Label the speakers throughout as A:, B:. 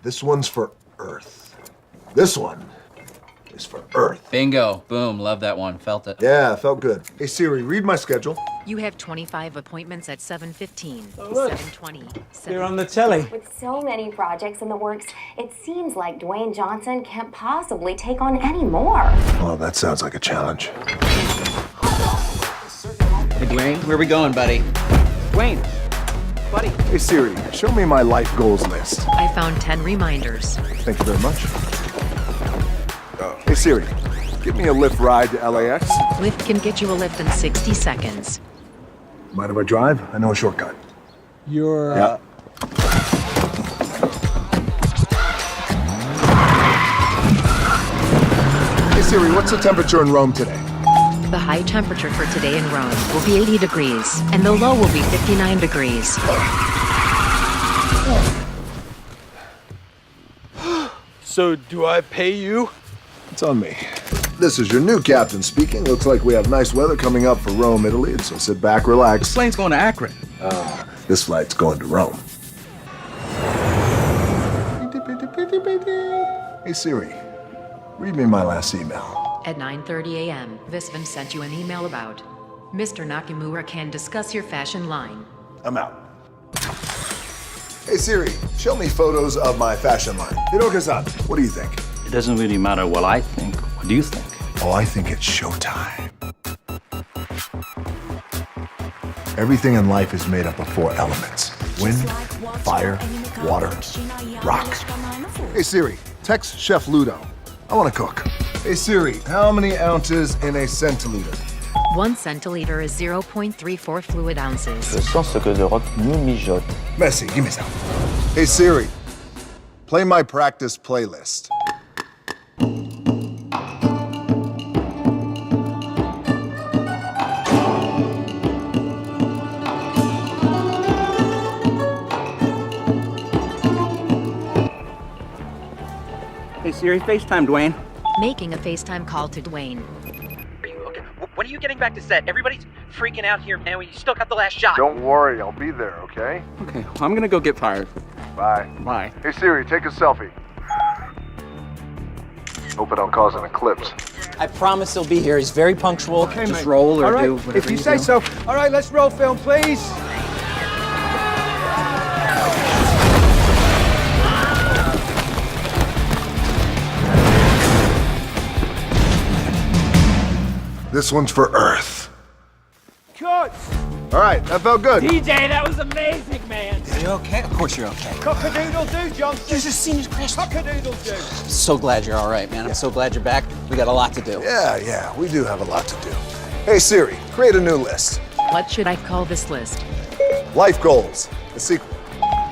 A: This one's for Earth. This one is for Earth.
B: Bingo. Boom. Love that one. Felt it.
A: Yeah, felt good. Hey, Siri, read my schedule.
C: You have 25 appointments at 7:15,
D: Oh, look.
C: 7:20,
D: You're on the telly.
E: With so many projects in the works, it seems like Dwayne Johnson can't possibly take on any more.
A: Well, that sounds like a challenge.
B: Hey, Dwayne, where we going, buddy?
D: Wayne, buddy.
A: Hey, Siri, show me my life goals list.
C: I found 10 reminders.
A: Thank you very much. Hey, Siri, give me a Lyft ride to LAX.
C: Lyft can get you a lift in 60 seconds.
A: Mind if I drive? I know a shortcut.
D: You're,
A: Yeah. Hey, Siri, what's the temperature in Rome today?
C: The high temperature for today in Rome will be 80 degrees, and the low will be 59 degrees.
D: So do I pay you?
A: It's on me. This is your new captain speaking. Looks like we have nice weather coming up for Rome, Italy, so sit back, relax.
B: Plane's going to Akron.
A: This flight's going to Rome. Hey, Siri, read me my last email.
C: At 9:30 a.m., Visvin sent you an email about Mr. Nakamura can discuss your fashion line.
A: I'm out. Hey, Siri, show me photos of my fashion line. Hiroka-san, what do you think?
F: It doesn't really matter what I think. What do you think?
A: Oh, I think it's showtime. Everything in life is made up of 4 elements. Wind, fire, water, rock. Hey, Siri, text Chef Ludo. I want to cook. Hey, Siri, how many ounces in a centiliter?
C: 1 centiliter is 0.34 fluid ounces.
F: Je sens ce que l'Europe nous mijote.
A: Messi, give me some. Hey, Siri, play my practice playlist.
F: Hey Siri, FaceTime Dwayne.
C: Making a FaceTime call to Dwayne.
G: Okay, when are you getting back to set? Everybody's freaking out here, man. You still got the last shot.
A: Don't worry, I'll be there, okay?
F: Okay, well, I'm gonna go get fired.
A: Bye.
F: Bye.
A: Hey, Siri, take a selfie. Hope I don't cause an eclipse.
H: I promise he'll be here. He's very punctual.
D: Okay,
B: Just
D: mate.
B: roll or
D: All right,
B: do whatever
D: if you
B: you
D: say
B: do.
D: so. All right, let's roll film, please.
A: This one's for Earth.
D: Cut!
A: All right, that felt good.
D: DJ, that was amazing, man.
H: Are you okay? Of course you're okay.
D: Cock-a-doodle-doo, Johnson.
H: There's a senior crash.
D: Cock-a-doodle-doo.
H: I'm so glad you're all right, man. I'm so glad you're back. We got a lot to do.
A: Yeah, we do have a lot to do. Hey, Siri, create a new list.
C: What should I call this list?
A: Life goals, the sequel.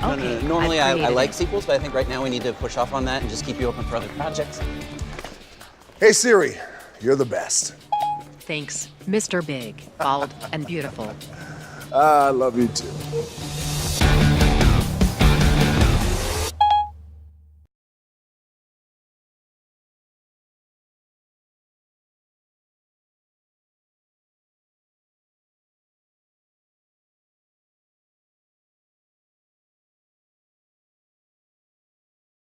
C: Okay,
H: Normally
C: I've
H: I
C: created
H: like
C: it.
H: sequels, but I think right now we need to push off on that and just keep you open for other projects.
A: Hey, Siri, you're the best.
C: Thanks, Mr. Big, bald, and beautiful.
A: I love you too.